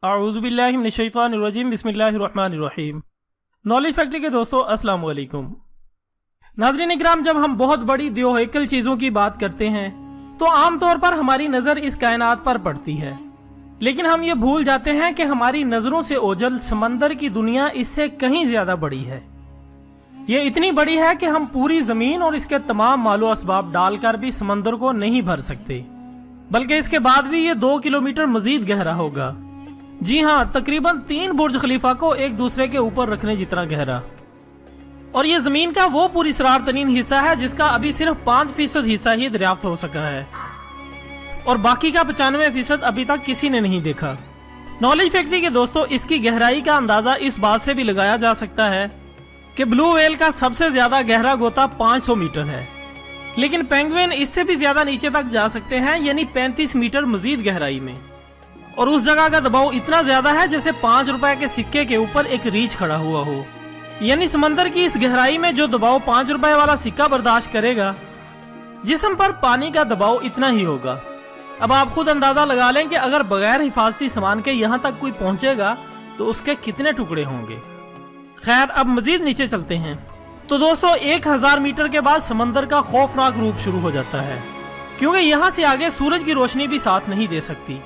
अऊज़ु बिल्लाहि मिनश शैतानिर रजीम बिस्मिल्लाहिर रहमानिर रहीम। Knowledge factory के दोस्तों अस्सलाम वालेकुम। नाज़रीन इकराम, जब हम बहुत बड़ी द्योहैकल चीज़ों की बात करते हैं तो आमतौर पर हमारी नज़र इस कायनात पर पड़ती है, लेकिन हम ये भूल जाते हैं कि हमारी नज़रों से ओझल समंदर की दुनिया इससे कहीं ज़्यादा बड़ी है। ये इतनी बड़ी है कि हम पूरी ज़मीन और इसके तमाम मालो असबाब डालकर भी समंदर को नहीं भर सकते, बल्कि इसके बाद भी ये 2 किलोमीटर मजीद गहरा होगा। जी हाँ, तकरीबन 3 बुर्ज खलीफा को एक दूसरे के ऊपर रखने जितना गहरा। और ये जमीन का वो पूरी सरार तरीन हिस्सा है जिसका अभी सिर्फ 5% हिस्सा ही दरियाफ्त हो सका है और बाकी का 95% अभी तक किसी ने नहीं देखा। नॉलेज फैक्ट्री के दोस्तों, इसकी गहराई का अंदाजा इस बात से भी लगाया जा सकता है कि ब्लू व्हेल का सबसे ज्यादा गहरा गोता 500 मीटर है, लेकिन पेंगुइन इससे भी ज्यादा नीचे तक जा सकते हैं, यानी 35 मीटर मजीद गहराई में। और उस जगह का दबाव इतना ज्यादा है जैसे 5 रुपए के सिक्के के ऊपर एक रीछ खड़ा हुआ हो, यानी समंदर की इस गहराई में जो दबाव 5 रुपए वाला सिक्का बर्दाश्त करेगा, जिस्म पर पानी का दबाव इतना ही होगा। अब आप खुद अंदाजा लगा लें कि अगर बगैर हिफाजती सामान के यहाँ तक कोई पहुंचेगा तो उसके कितने टुकड़े होंगे। खैर, अब मजीद नीचे चलते हैं तो दोस्तों 1000 मीटर के बाद समंदर का खौफनाक रूप शुरू हो जाता है, क्योंकि यहाँ से आगे सूरज की रोशनी भी साथ नहीं दे सकती।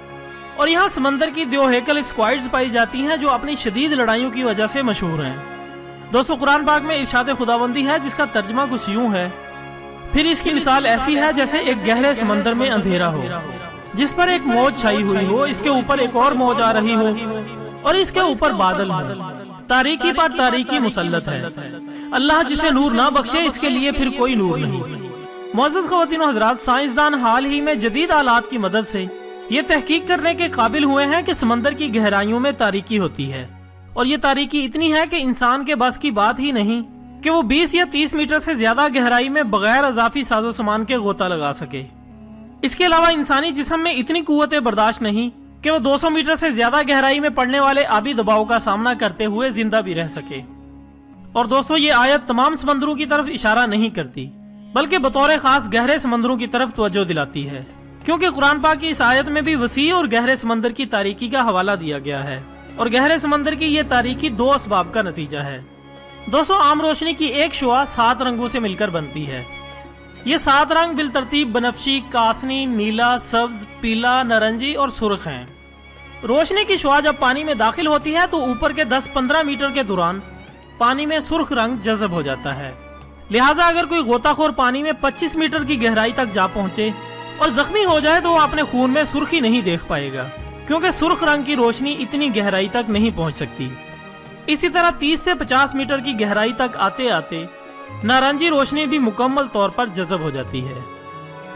और यहाँ समंदर की द्योहैकल स्क्वाइड्स पाई जाती हैं जो अपनी शदीद लड़ाइयों की वजह से मशहूर हैं। दोस्तों, कुरान पाक में इरशाद खुदाबंदी है जिसका तर्जमा कुछ यूं है, फिर इसकी मिसाल ऐसी है जैसे एक गहरे समंदर में अंधेरा हो जिस पर एक मौज छाई हुई हो, इसके ऊपर एक और मौज आ रही हो और इसके ऊपर बादल हो। तारीकी पर तारीकी मुसल्लत है। अल्लाह जिसे नूर ना बख्शे इसके लिए फिर कोई नूर नहीं। मुअज़्ज़ज़ ख़वातीन व हज़रात, साइंसदान हाल ही में जदीद आलात की मदद से ये तहकीक करने के काबिल हुए हैं कि समंदर की गहराइयों में तारीकी होती है, और ये तारीकी इतनी है कि इंसान के बस की बात ही नहीं कि वो 20 या 30 मीटर से ज्यादा गहराई में बगैर अजाफी साजो सामान के गोता लगा सके। इसके अलावा इंसानी जिस्म में इतनी कुव्वत बर्दाश्त नहीं कि वो 200 मीटर से ज्यादा गहराई में पड़ने वाले आबी दबाव का सामना करते हुए जिंदा भी रह सके। और दोस्तों, ये आयत तमाम समंदरों की तरफ इशारा नहीं करती, बल्कि बतौर खास गहरे समंदरों की तरफ तवज्जो दिलाती है, क्योंकि कुरान पाक की इस आयत में भी वसी और गहरे समंदर की तारीकी का हवाला दिया गया है। और गहरे समंदर की ये तारीकी 2 असबाब का नतीजा है। दोस्तों, आम रोशनी की एक शुआ 7 रंगों से मिलकर बनती है। ये 7 रंग बिलतरतीब बनफशी, कासनी, नीला, सब्ज, पीला, नारंगी और सुर्ख हैं। रोशनी की शुआ जब पानी में दाखिल होती है तो ऊपर के 10-15 मीटर के दौरान पानी में सुर्ख रंग जज़ब हो जाता है। लिहाजा अगर कोई गोताखोर पानी में 25 मीटर की गहराई तक जा पहुंचे और जख्मी हो जाए तो वो अपने खून में सुर्खी नहीं देख पाएगा, क्योंकि सुर्ख रंग की रोशनी इतनी गहराई तक नहीं पहुंच सकती। इसी तरह 30 से 50 मीटर की गहराई तक आते आते नारंगी रोशनी भी मुकम्मल तौर पर जज़ब हो जाती है।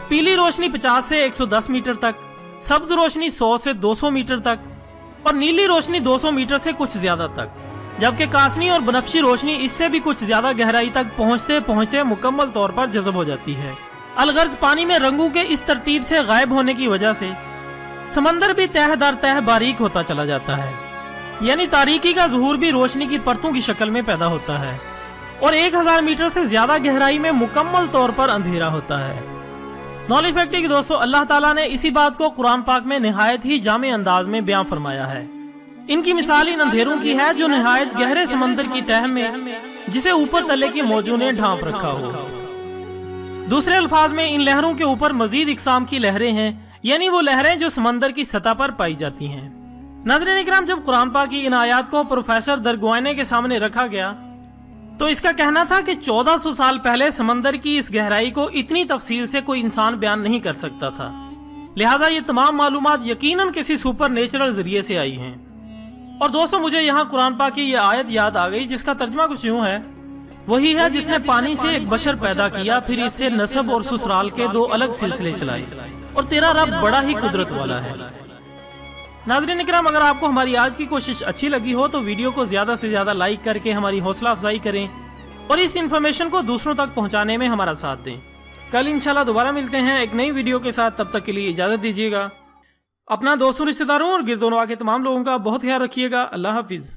पीली रोशनी 50 से 110 मीटर तक, सब्ज रोशनी 100 से 200 मीटर तक और नीली रोशनी 200 मीटर से कुछ ज्यादा तक, जबकि कासनी और बनफशी रोशनी इससे भी कुछ ज्यादा गहराई तक पहुंचते पहुंचते मुकम्मल तौर पर जज़ब हो जाती है। अलगर्ज पानी में रंगों के इस तरतीब से गायब होने की वजह से समंदर भी तह दर तह बारीक होता चला जाता है, यानी तारीकी का ज़ुहूर भी रोशनी की परतों की शक्ल में पैदा होता है और 1000 मीटर से ज्यादा गहराई में मुकम्मल तौर पर अंधेरा होता है। नॉलेज फैक्ट्री के दोस्तों, अल्लाह ताला ने इसी बात को कुरान पाक में निहायत ही जामे अंदाज में बयां फरमाया है। इनकी मिसाल इन अंधेरों की है जो निहायत गहरे समंदर की तह में, जिसे ऊपर तले की मौजों ने ढांप रखा हो। दूसरे अल्फाज में इन लहरों के ऊपर मजीद इकसाम की लहरें हैं, यानी वो लहरें जो समंदर की सतह पर पाई जाती हैं। नाज़रीन इकराम, जब कुरान पाक की इन आयात को प्रोफेसर दरगुआने के सामने रखा गया तो इसका कहना था कि 1400 साल पहले समंदर की इस गहराई को इतनी तफसील से कोई इंसान बयान नहीं कर सकता था। लिहाजा ये तमाम मालूमात यकीनन किसी सुपर नेचुरल जरिए से आई हैं। और दोस्तों, मुझे यहाँ कुरान पाक की ये आयत याद आ गई जिसका तर्जुमा कुछ यूँ है, वही है जिसने पानी से एक बशर पैदा किया, फिर इससे नस्ब और ससुराल के 2 अलग सिलसिले चलाए, और तेरा रब बड़ा ही कुदरत वाला है। नाज़रीन इकराम, अगर आपको हमारी आज की कोशिश अच्छी लगी हो तो वीडियो को ज्यादा से ज्यादा लाइक करके हमारी हौसला अफजाई करें और इस इन्फॉर्मेशन को दूसरों तक पहुंचाने में हमारा साथ दें। कल इंशाल्लाह दोबारा मिलते हैं एक नई वीडियो के साथ। तब तक के लिए इजाजत दीजिएगा। अपना दोस्तों, रिश्तेदारों और गिरदोनवा के तमाम लोगों का बहुत ख्याल रखिएगा। अल्लाह हाफिज।